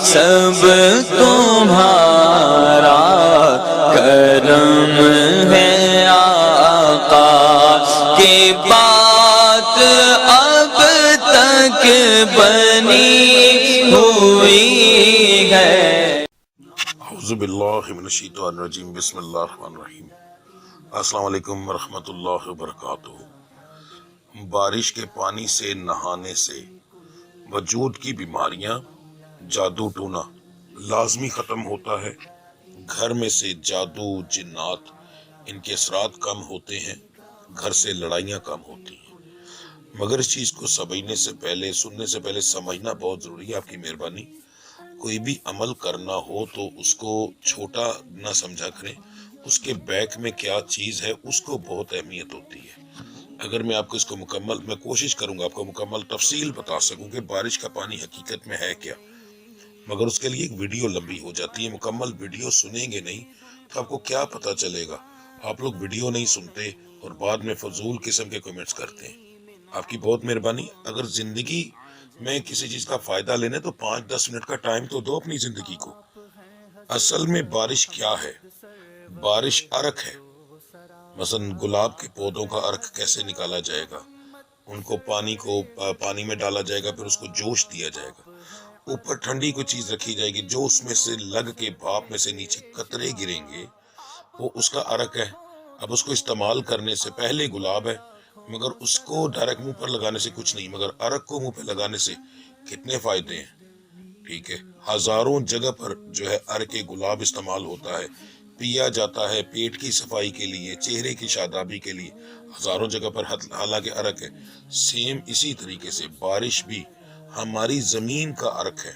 سب تمہارا کرم ہے آقا کی بات اب تک بنی ہوئی ہے۔ اعوذ باللہ من الشیطان الرجیم، بسم اللہ الرحمن الرحیم۔ السلام علیکم ورحمۃ اللہ وبرکاتہ۔ بارش کے پانی سے نہانے سے وجود کی بیماریاں، جادو ٹونا لازمی ختم ہوتا ہے۔ گھر میں سے جادو، جنات، ان کے اثرات کم ہوتے ہیں، گھر سے لڑائیاں کم ہوتی ہیں۔ مگر اس چیز کو سمجھنے سے پہلے، سننے سے پہلے سمجھنا بہت ضروری ہے۔ آپ کی مہربانی، کوئی بھی عمل کرنا ہو تو اس کو چھوٹا نہ سمجھا کریں، اس کے بیک میں کیا چیز ہے اس کو بہت اہمیت ہوتی ہے۔ اگر میں آپ کو اس کو میں کوشش کروں گا آپ کو مکمل تفصیل بتا سکوں کہ بارش کا پانی حقیقت میں ہے کیا، مگر اس کے لیے ایک ویڈیو لمبی ہو جاتی ہے۔ مکمل ویڈیو سنیں گے نہیں تو آپ کو کیا پتا چلے گا؟ آپ لوگ ویڈیو نہیں سنتے اور بعد میں فضول قسم کے کمنٹس کرتے ہیں۔ آپ کی بہت مہربانی، اگر زندگی میں کسی چیز کا فائدہ لینے تو 5-10 منٹ کا ٹائم تو دو اپنی زندگی کو۔ اصل میں بارش کیا ہے؟ بارش عرق ہے۔ مثلا گلاب کے پودوں کا عرق کیسے نکالا جائے گا؟ ان کو پانی میں ڈالا جائے گا، پھر اس کو جوش دیا جائے گا، اوپر ٹھنڈی کوئی چیز رکھی جائے گی، جو اس میں سے لگ کے بھاپ میں سے نیچے قطرے گریں گے وہ اس کا عرق ہے۔ اب اس کو استعمال کرنے سے پہلے گلاب ہے، مگر اس کو ڈائریکٹ منہ پر لگانے سے کچھ نہیں، مگر عرق کو منہ پہ لگانے سے کتنے فائدے ہیں۔ ٹھیک ہے، ہزاروں جگہ پر جو ہے عرق گلاب استعمال ہوتا ہے، پیا جاتا ہے پیٹ کی صفائی کے لیے، چہرے کی شادابی کے لیے، ہزاروں جگہ پر حالانکہ عرق ہے۔ سیم اسی طریقے سے بارش بھی ہماری زمین کا عرق ہے۔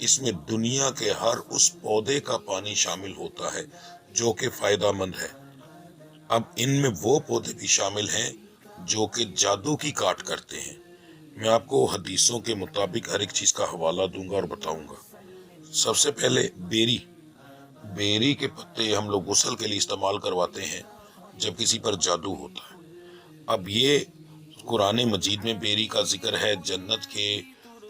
اس میں دنیا کے ہر اس پودے کا پانی شامل ہوتا ہے جو کہ فائدہ مند ہے۔ اب ان میں وہ پودے بھی شامل ہیں جو کہ جادو کی کاٹ کرتے ہیں۔ میں آپ کو حدیثوں کے مطابق ہر ایک چیز کا حوالہ دوں گا اور بتاؤں گا۔ سب سے پہلے بیری کے پتے ہم لوگ غسل کے لیے استعمال کرواتے ہیں جب کسی پر جادو ہوتا ہے۔ اب یہ قرآن مجید میں بیری کا ذکر ہے، جنت کے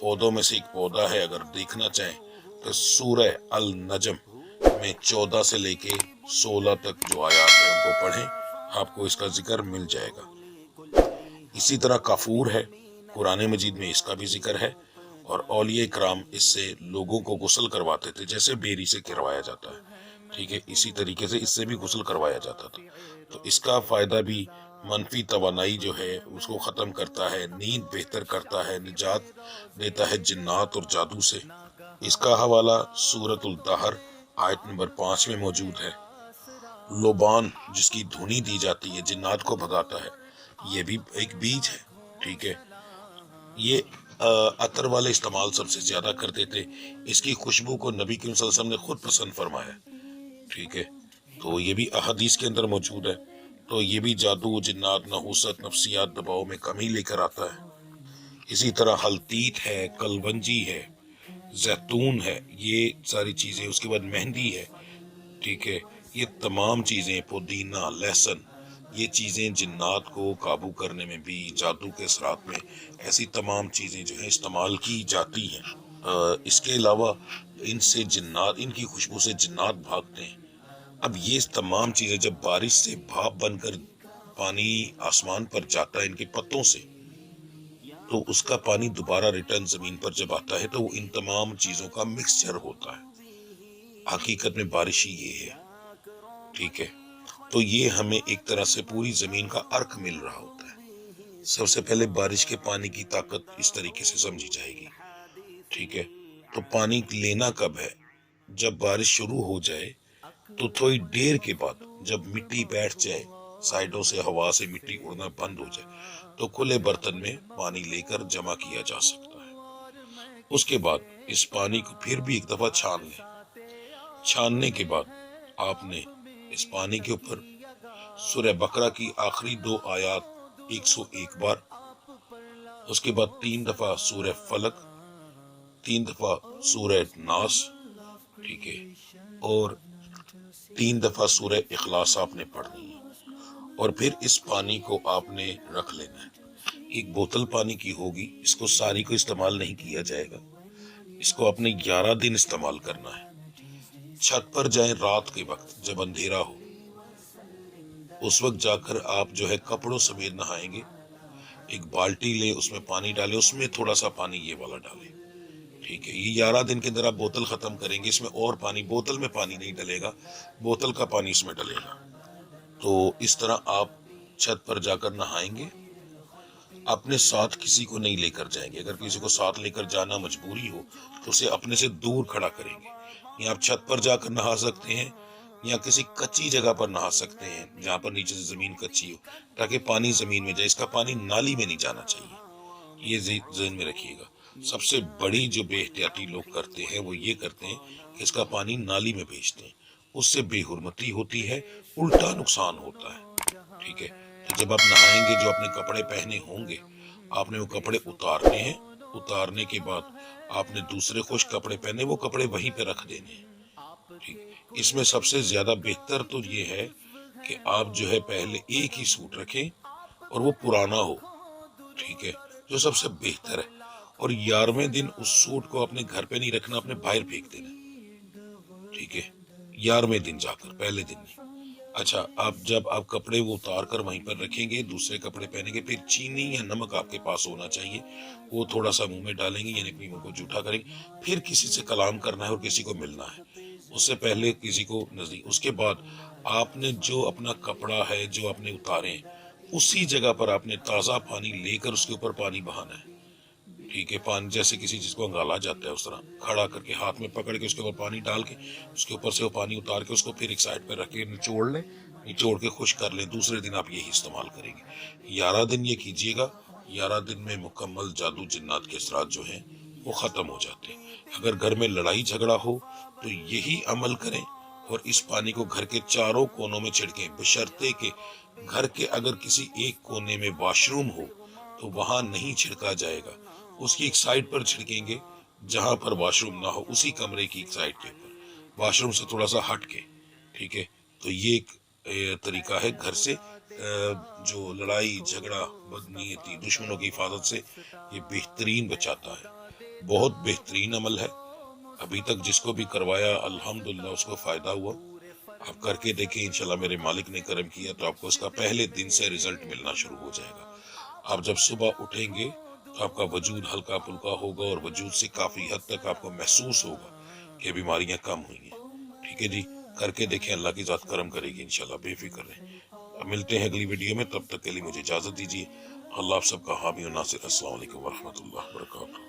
پودوں میں سے ایک پودا ہے۔ اگر دیکھنا چاہیں تو سورہ النجم میں 14 سے لے کے 16 تک جو آیات ہیں ان کو پڑھیں، آپ کو اس کا ذکر مل جائے گا۔ اسی طرح کافور ہے، قرآن مجید میں اس کا بھی ذکر ہے، اور اولیاء کرام اس سے لوگوں کو غسل کرواتے تھے جیسے بیری سے کروایا جاتا ہے۔ ٹھیک ہے، اسی طریقے سے اس سے بھی غسل کروایا جاتا تھا۔ تو اس کا فائدہ بھی منفی توانائی جو ہے اس کو ختم کرتا ہے، نیند بہتر کرتا ہے، نجات دیتا ہے جنات اور جادو سے۔ اس کا حوالہ سورۃ الدہر آیت نمبر 5 میں موجود ہے۔ لوبان جس کی دھنی دی جاتی ہے، جنات کو بھگاتا ہے، یہ بھی ایک بیج ہے۔ ٹھیک ہے، یہ عطر والے استعمال سب سے زیادہ کرتے تھے، اس کی خوشبو کو نبی کریم صلی اللہ علیہ وسلم نے خود پسند فرمایا۔ ٹھیک ہے، تو یہ بھی احادیث کے اندر موجود ہے۔ تو یہ بھی جادو، جنات، نحوست، نفسیات، دباؤ میں کمی لے کر آتا ہے۔ اسی طرح ہلتیت ہے، کلونجی ہے، زیتون ہے، یہ ساری چیزیں، اس کے بعد مہندی ہے۔ ٹھیک ہے، یہ تمام چیزیں، پودینہ، لہسن، یہ چیزیں جنات کو قابو کرنے میں بھی، جادو کے اثرات میں، ایسی تمام چیزیں جو ہیں استعمال کی جاتی ہیں۔ اس کے علاوہ ان کی خوشبو سے جنات بھاگتے ہیں۔ اب یہ تمام چیزیں جب بارش سے بھاپ بن کر پانی آسمان پر جاتا ہے ان کے پتوں سے، تو اس کا پانی دوبارہ ریٹرن زمین پر جب آتا ہے تو وہ ان تمام چیزوں کا مکسچر ہوتا ہے۔ حقیقت میں بارش ہی یہ ہے۔ ٹھیک ہے، تو یہ ہمیں ایک طرح سے پوری زمین کا عرق مل رہا ہوتا ہے۔ سب سے پہلے بارش کے پانی کی طاقت اس طریقے سے سمجھی جائے گی۔ ٹھیک ہے، تو پانی لینا کب ہے؟ جب بارش شروع ہو جائے تو تھوڑی دیر کے بعد جب مٹی بیٹھ جائے، سائڈوں سے ہوا سے مٹی اڑنا بند ہو جائے، تو کھلے برتن میں پانی لے کر جمع کیا جا سکتا ہے۔ اس کے بعد اس پانی کو پھر بھی ایک دفعہ چھان لیں۔ چھاننے کے بعد آپ نے اس پانی کے اوپر سورہ بقرہ کی آخری 2 آیات 101 بار، اس کے بعد 3 دفعہ سورہ فلق، 3 دفعہ سورہ ناس، ٹھیک ہے، اور 3 دفعہ سورہ اخلاص آپ نے پڑھنی ہے، اور پھر اس پانی کو آپ نے رکھ لینا ہے۔ ایک بوتل پانی کی ہوگی، اس کو ساری کو استعمال نہیں کیا جائے گا، اس کو اپنے 11 دن استعمال کرنا ہے۔ چھت پر جائیں رات کے وقت جب اندھیرا ہو، اس وقت جا کر آپ جو ہے کپڑوں سمیت نہائیں گے۔ ایک بالٹی لیں، اس میں پانی ڈالیں، اس میں تھوڑا سا پانی یہ والا ڈالیں، ٹھیک ہے۔ یہ 11 دن کے اندر آپ بوتل ختم کریں گے، اس میں اور پانی، بوتل میں پانی نہیں ڈلے گا، بوتل کا پانی اس میں ڈلے گا۔ تو اس طرح آپ چھت پر جا کر نہائیں گے۔ اپنے ساتھ کسی کو نہیں لے کر جائیں گے، اگر کسی کو ساتھ لے کر جانا مجبوری ہو تو اسے اپنے سے دور کھڑا کریں گے۔ یا آپ چھت پر جا کر نہا سکتے ہیں یا کسی کچی جگہ پر نہا سکتے ہیں جہاں پر نیچے سے زمین کچی ہو، تاکہ پانی زمین میں جائے۔ اس کا پانی نالی میں نہیں جانا چاہیے، یہ ذہن میں رکھیے گا۔ سب سے بڑی جو بے احتیاطی لوگ کرتے ہیں وہ یہ کرتے ہیں کہ اس کا پانی نالی میں بھیجتے ہیں، اس سے بے حرمتی ہوتی ہے، الٹا نقصان ہوتا ہے، ٹھیک ہے۔ تو جب آپ نہائیں گے، جو اپنے کپڑے پہنے ہوں گے، آپ نے وہ کپڑے اتارنے ہیں۔ اتارنے کے بعد آپ نے دوسرے خشک کپڑے پہنے، وہ کپڑے وہیں پہ رکھ دینے ہیں، ٹھیک۔ اس میں سب سے زیادہ بہتر تو یہ ہے کہ آپ جو ہے پہلے ایک ہی سوٹ رکھیں اور وہ پرانا ہو، ٹھیک ہے، جو سب سے بہتر ہے۔ اور 11ویں دن اس سوٹ کو اپنے گھر پہ نہیں رکھنا، اپنے باہر پھینک دینا، ٹھیک ہے، 11ویں دن جا کر، پہلے دن نہیں۔ اچھا، جب آپ کپڑے وہ اتار کر وہیں پر رکھیں گے، دوسرے کپڑے پہنیں گے، پھر چینی یا نمک آپ کے پاس ہونا چاہیے، وہ تھوڑا سا منہ میں ڈالیں گے، یعنی اپنی منہ کو جھوٹا کریں گے۔ پھر کسی سے کلام کرنا ہے اور کسی کو ملنا ہے، اس سے پہلے کسی کو نزدیک۔ اس کے بعد آپ نے جو اپنا کپڑا ہے جو آپ نے اتارے ہیں، اسی جگہ پر آپ نے تازہ پانی لے کر اس کے اوپر پانی بہانا ہے، ٹھیک ہے۔ پانی جیسے کسی چیز کو انگالا جاتا ہے، اس طرح کھڑا کر کے ہاتھ میں پکڑ کے اس کے اوپر پانی ڈال کے، اس کے اوپر سے وہ پانی اتار کے اس کو پھر ایک سائڈ پہ رکھ کے نچوڑ لیں، نچوڑ کے خشک کر لیں۔ دوسرے دن آپ یہی استعمال کریں گے۔ 11 دن یہ کیجیے گا۔ 11 دن میں مکمل جادو جنات کے اثرات جو ہیں وہ ختم ہو جاتے ہیں۔ اگر گھر میں لڑائی جھگڑا ہو تو یہی عمل کریں اور اس پانی کو گھر کے چاروں کونوں میں چھڑکیں، بشرطے کہ گھر کے اگر کسی ایک کونے میں واش روم ہو تو وہاں نہیں چھڑکا جائے گا، اس کی ایک سائڈ پر چھڑکیں گے جہاں پر واش روم نہ ہو، اسی کمرے کی ایک سائڈ کے اوپر، واش روم سے تھوڑا سا ہٹ کے، ٹھیک ہے۔ تو یہ ایک طریقہ ہے گھر سے جو لڑائی جھگڑا، بدنیتی، دشمنوں کی حفاظت سے یہ بہترین بچاتا ہے۔ بہت بہترین عمل ہے، ابھی تک جس کو بھی کروایا الحمدللہ اس کو فائدہ ہوا۔ آپ کر کے دیکھیں، انشاءاللہ میرے مالک نے کرم کیا تو آپ کو اس کا پہلے دن سے رزلٹ ملنا شروع ہو جائے گا۔ آپ جب صبح اٹھیں گے تو آپ کا وجود ہلکا پھلکا ہوگا اور وجود سے کافی حد تک آپ کو محسوس ہوگا کہ بیماریاں کم ہوئی ہیں، ٹھیک ہے جی۔ کر کے دیکھیں، اللہ کی ذات کرم کرے گی انشاءاللہ، بے فکر رہیں۔ ملتے ہیں اگلی ویڈیو میں، تب تک کے لیے مجھے اجازت دیجیے۔ اللہ آپ سب کا حامی و ناصر۔ السلام علیکم ورحمۃ اللہ وبرکاتہ۔